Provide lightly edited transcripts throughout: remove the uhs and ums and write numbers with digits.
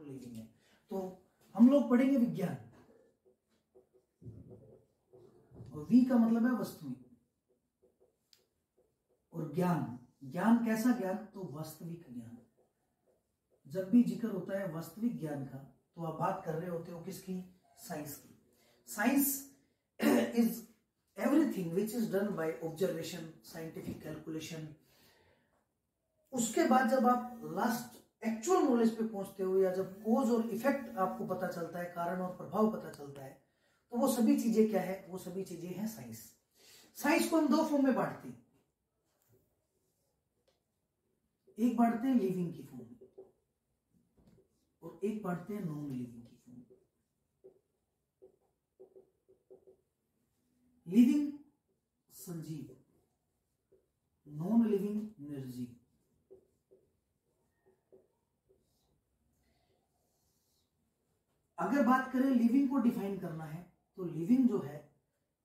Living है। तो हम लोग पढ़ेंगे विज्ञान, और वी का मतलब है वास्तविक, और ज्ञान, ज्ञान कैसा ज्ञान, तो वास्तविक ज्ञान। जब भी जिक्र होता है वास्तविक ज्ञान का तो आप बात कर रहे होते हो किसकी, साइंस की। Science is everything which is done by observation, scientific calculation. उसके बाद जब आप लास्ट एक्चुअल नॉलेज पे पहुंचते हो, या जब कोज और इफेक्ट आपको पता चलता है, कारण और प्रभाव पता चलता है, तो वो सभी चीजें क्या है, वो सभी चीजें हैं साइंस। साइंस को हम दो फॉर्म में बांटते हैं, एक बांटते हैं लिविंग की फॉर्म में और एक बांटते हैं नॉन लिविंग की फॉर्म में। लिविंग संजीव, नॉन लिविंग निर्जीव। अगर बात करें लिविंग को डिफाइन करना है, तो लिविंग जो है,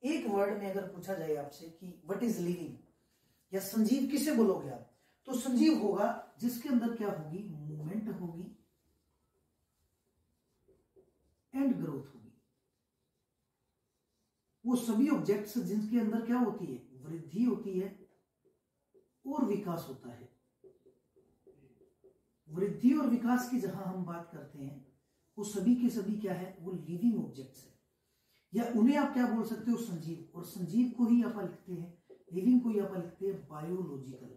एक वर्ड में अगर पूछा जाए आपसे कि व्हाट इज लिविंग, या संजीव किसे बोलोगे आप, तो संजीव होगा जिसके अंदर क्या होगी, मूवमेंट होगी एंड ग्रोथ होगी। वो सभी ऑब्जेक्ट्स जिनके अंदर क्या होती है, वृद्धि होती है और विकास होता है। वृद्धि और विकास की जहां हम बात करते हैं, वो सभी के सभी क्या है, वो लिविंग ऑब्जेक्ट्स है, या उन्हें आप क्या बोल सकते हो, संजीव। और संजीव को ही आप लिखते हैं, लिविंग को ही आप लिखते हैं बायोलॉजिकल।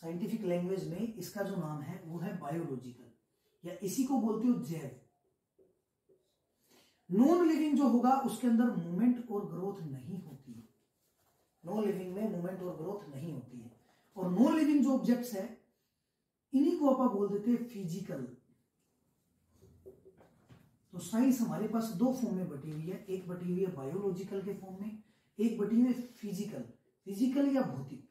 साइंटिफिक लैंग्वेज में इसका जो नाम है वो है बायोलॉजिकल, या इसी को बोलते हो जैव। नॉन लिविंग जो होगा उसके अंदर मूवमेंट और ग्रोथ नहीं होती है। नॉन लिविंग में मूवमेंट और ग्रोथ नहीं होती है। और नॉन लिविंग जो ऑब्जेक्ट्स है, इन्हीं को आप बोल देते हैं फिजिकल। तो साइंस हमारे पास दो फॉर्म में बटी हुई है, एक बटी हुई है बायोलॉजिकल के फॉर्म में, एक बटी हुई है फिजिकल, फिजिकल या भौतिक।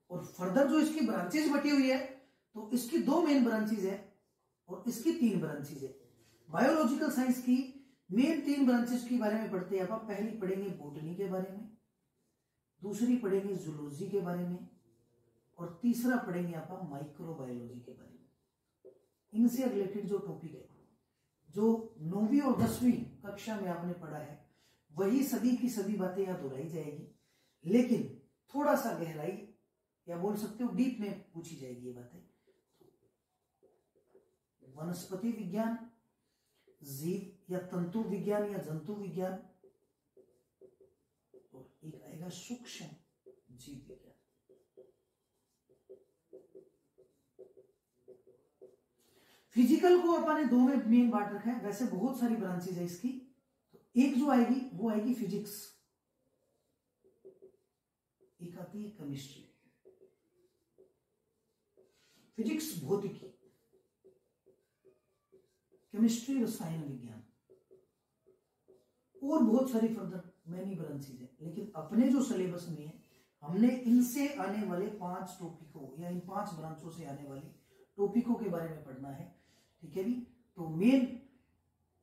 और फर्दर जो इसकी ब्रांचेस बटी हुई है, तो इसकी दो मेन ब्रांचेस है और इसकी तीन ब्रांचेस है। बायोलॉजिकल साइंस की मेन तीन ब्रांचेस के बारे में पढ़ते हैं आप। पहली पढ़ेंगे बॉटनी के बारे में, दूसरी पढ़ेंगे जूलॉजी के बारे में, और तीसरा पढ़ेंगे आप माइक्रोबायोलॉजी के बारे में। इनसे रिलेटेड जो टॉपिक है, जो 9वीं और 10वीं कक्षा में आपने पढ़ा है, वही सभी की सभी बातें यहां दोहराई जाएगी, लेकिन थोड़ा सा गहराई या बोल सकते हो डीप में पूछी जाएगी ये बातें। वनस्पति विज्ञान, जीव या तंतु विज्ञान या जंतु विज्ञान, और एक आएगा सूक्ष्म जीव विज्ञान। फिजिकल को अपन ने दो में मेन बांट रखा है, वैसे बहुत सारी ब्रांचेज है इसकी। तो एक जो आएगी वो आएगी फिजिक्स, एक आती है केमिस्ट्री। फिजिक्स भौतिकी, केमिस्ट्री रसायन विज्ञान, और बहुत सारी फर्दर मैनी ब्रांचेज है। लेकिन अपने जो सिलेबस में है, हमने इनसे आने वाले 5 टॉपिकों या इन 5 ब्रांचों से आने वाले टॉपिकों के बारे में पढ़ना है। ठीक है भी। तो मेन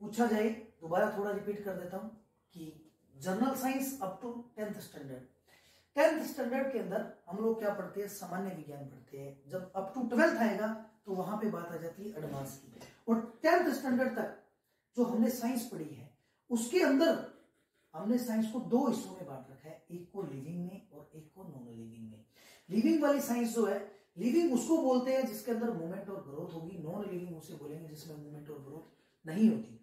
पूछा जाए, दोबारा थोड़ा रिपीट कर देता हूं कि general science up to 10th standard. 10th standard के अंदर हम लोग क्या पढ़ते हैं, सामान्य विज्ञान पढ़ते हैं। जब अप टू 12th आएगा तो वहां पे बात आ जाती है एडवांस की। और 10th स्टैंडर्ड तक जो हमने साइंस पढ़ी है, उसके अंदर हमने साइंस को दो हिस्सों में बांट रखा है, एक को लिविंग में और एक को नॉन लिविंग में। लिविंग वाली साइंस जो है, लिविंग उसको बोलते हैं जिसके अंदर मूवमेंट और ग्रोथ होगी, नॉन लिविंग उसे बोलेंगे जिसमें मूवमेंट और ग्रोथ नहीं होती।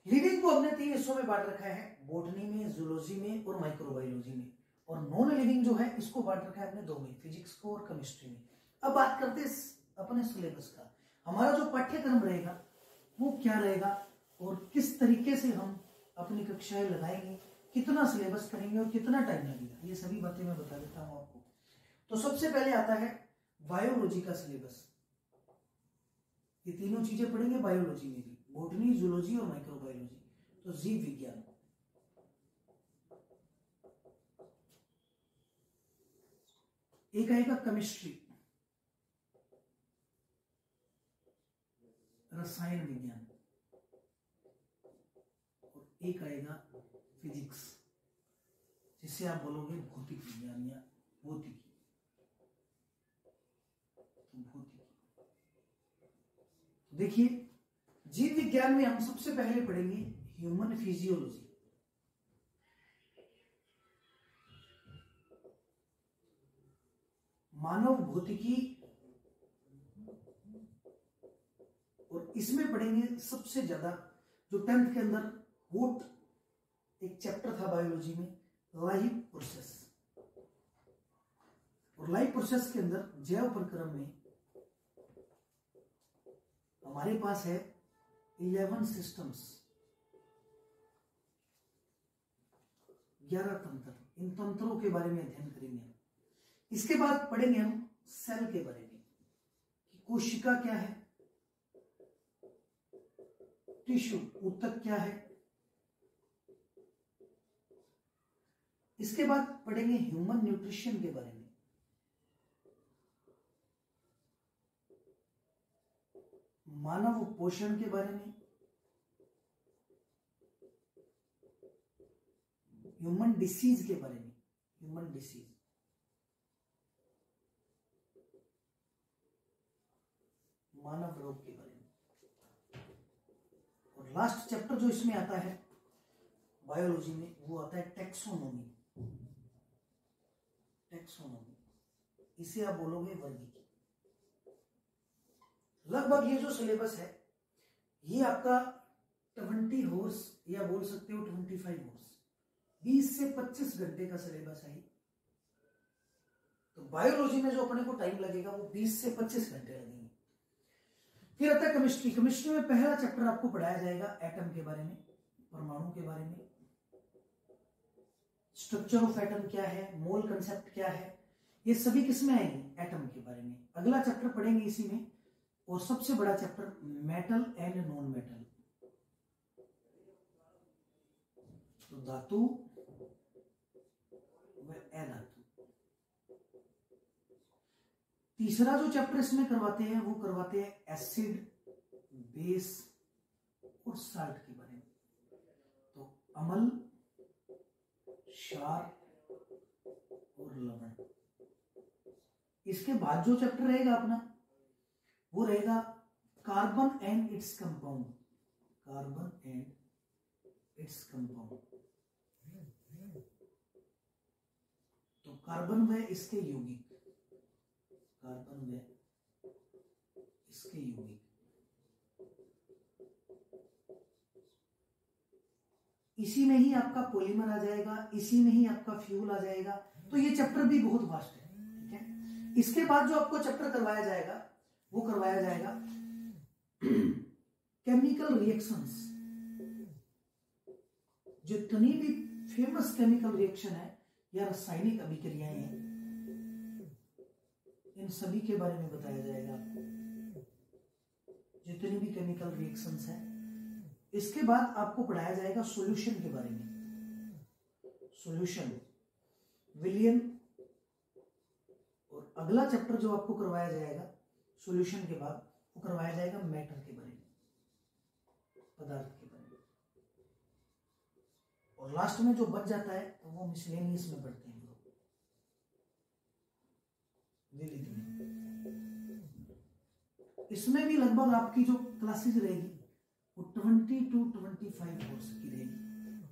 लिविंग को हमने 3 हिस्सों में बांट रखा है, बॉटनी में, जूलॉजी में और माइक्रोबायोलॉजी में। और नॉन लिविंग जो है, इसको बांट रखा है अपने दो में, फिजिक्स को और केमिस्ट्री में। अब बात करते हैं अपने सिलेबस का। हमारा जो पाठ्यक्रम रहेगा वो क्या रहेगा और किस तरीके से हम अपनी कक्षाएं लगाएंगे, कितना सिलेबस करेंगे और कितना टाइम लगेगा, ये सभी बातें मैं बता देता हूं आपको। तो सबसे पहले आता है बायोलॉजी का सिलेबस। ये तीनों चीजें पढ़ेंगे बायोलॉजी में भी, बॉटनी, जूलॉजी और माइक्रोबायोलॉजी। तो जीव विज्ञान, एक आएगा केमिस्ट्री, रसायन विज्ञान, और एक आएगा फिजिक्स, जिसे आप बोलोगे भौतिक विज्ञान या भौतिकी। तो भौतिकी, देखिए, जीव विज्ञान में हम सबसे पहले पढ़ेंगे ह्यूमन फिजियोलॉजी। मानव भौतिकी, और इसमें पढ़ेंगे सबसे ज्यादा जो 10th के अंदर वोट एक चैप्टर था बायोलॉजी में, लाइफ प्रोसेस। और लाइफ प्रोसेस के अंदर जैव प्रक्रम में हमारे पास है 11 सिस्टम्स, 11 तंत्र। इन तंत्रों के बारे में अध्ययन करेंगे हम। इसके बाद पढ़ेंगे हम सेल के बारे में कि कोशिका क्या है, टिश्यू ऊतक क्या है। इसके बाद पढ़ेंगे ह्यूमन न्यूट्रिशन के बारे में, मानव पोषण के बारे में, ह्यूमन डिसीज के बारे में, ह्यूमन डिसीज, मानव रोग के बारे में। और लास्ट चैप्टर जो इसमें आता है बायोलॉजी में, वो आता है टैक्सोनॉमी। टैक्सोनॉमी, इसे आप बोलोगे वर्गीकरण। लगभग ये जो सिलेबस है ये आपका 20 हॉर्स या बोल सकते हो 25 हॉर्स, 20 से 25 घंटे का सिलेबस है। तो बायोलॉजी में जो अपने को टाइम लगेगा वो 20 से 25 घंटे लगेंगे। फिर आता है केमिस्ट्री। केमिस्ट्री में पहला चैप्टर आपको पढ़ाया जाएगा एटम के बारे में, परमाणु के बारे में, स्ट्रक्चर ऑफ एटम क्या है, मोल कंसेप्ट क्या है, ये सभी किसमें आएंगे, एटम के बारे में। अगला चैप्टर पढ़ेंगे इसी में, और सबसे बड़ा chapter metal and non metal, तो धातु व अधातु। तीसरा जो चैप्टर इसमें करवाते हैं वो करवाते हैं एसिड, बेस और साल्ट के बारे में, तो अम्ल, क्षार और लवण। इसके बाद जो चैप्टर रहेगा अपना वो रहेगा carbon and its compound, carbon and its compound. तो कार्बन व इसके यौगिक, कार्बन व इसके यौगिक। इसी में ही आपका पॉलीमर आ जाएगा, इसी में ही आपका फ्यूल आ जाएगा। तो ये चैप्टर भी बहुत वास्ट है, ठीक है। इसके बाद जो आपको चैप्टर करवाया जाएगा वो करवाया जाएगा केमिकल रिएक्शंस। जितनी भी फेमस केमिकल रिएक्शन है या रासायनिक अभिक्रियाएं हैं, इन सभी के बारे में बताया जाएगा आपको, जितनी भी केमिकल रिएक्शंस हैं। इसके बाद आपको पढ़ाया जाएगा सॉल्यूशन के बारे में, सॉल्यूशन, विलियन। और अगला चैप्टर जो आपको करवाया जाएगा सॉल्यूशन के बाद, वो करवाया जाएगा मैटर के बारे में, पदार्थ के बारे में। और लास्ट में जो बच जाता है तो वो मिसलेनियस में पढ़ते हैं लोग, विविध में। इसमें भी लगभग आपकी जो क्लासेज रहेगी वो 20 to 25 कोर्स की रहेगी,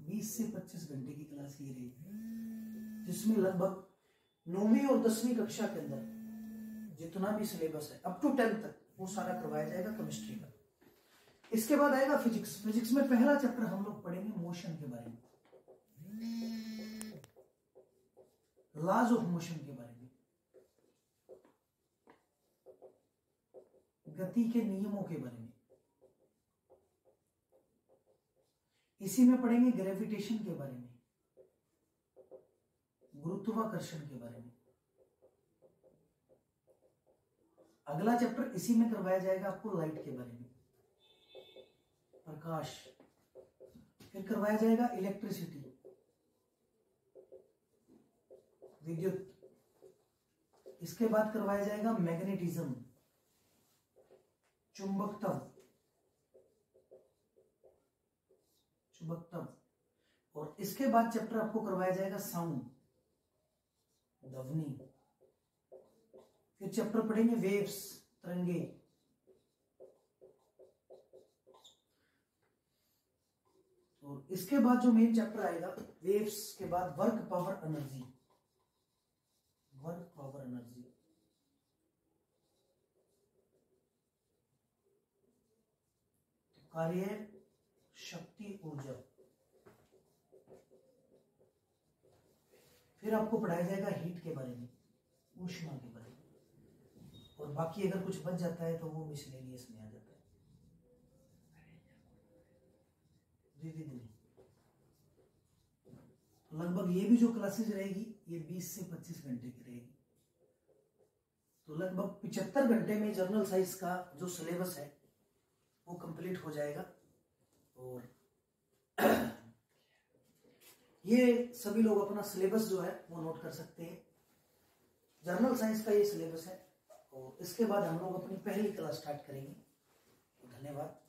20 से 25 घंटे की क्लास ये रहेगी, जिसमें लगभग 9वीं और 10वीं कक्षा के अंदर जितना भी सिलेबस है अप टू 10th तक वो सारा करवाया जाएगा केमिस्ट्री का। इसके बाद आएगा फिजिक्स। फिजिक्स में पहला चैप्टर हम लोग पढ़ेंगे मोशन के बारे में, लॉज ऑफ मोशन के बारे में, गति के नियमों के बारे में। इसी में पढ़ेंगे ग्रेविटेशन के बारे में, गुरुत्वाकर्षण के बारे में। अगला चैप्टर इसी में करवाया जाएगा आपको लाइट के बारे में, प्रकाश। फिर करवाया जाएगा इलेक्ट्रिसिटी, विद्युत। इसके बाद करवाया जाएगा मैग्नेटिज्म, चुंबकत्व, चुंबकत्व। और इसके बाद चैप्टर आपको करवाया जाएगा साउंड, ध्वनि। फिर चैप्टर पढ़ेंगे वेव्स, तरंगे। इसके बाद जो मेन चैप्टर आएगा वेव्स के बाद work power energy. Work power energy कार्य शक्ति ऊर्जा। फिर आपको पढ़ाया जाएगा हीट के बारे में, ऊष्मा के बारे में, और बाकी अगर कुछ बच जाता है तो वो मिसलेनियस में आ जाता है। जी जी जी। तो लगभग ये भी जो क्लासेज रहेगी ये 20 से 25 घंटे की रहेगी। तो लगभग 75 घंटे में जर्नल साइंस का जो सिलेबस है वो कंप्लीट हो जाएगा। और ये सभी लोग अपना सिलेबस जो है वो नोट कर सकते हैं। जर्नल साइंस का ये सिलेबस है और इसके बाद हम लोग अपनी पहली क्लास स्टार्ट करेंगे। धन्यवाद।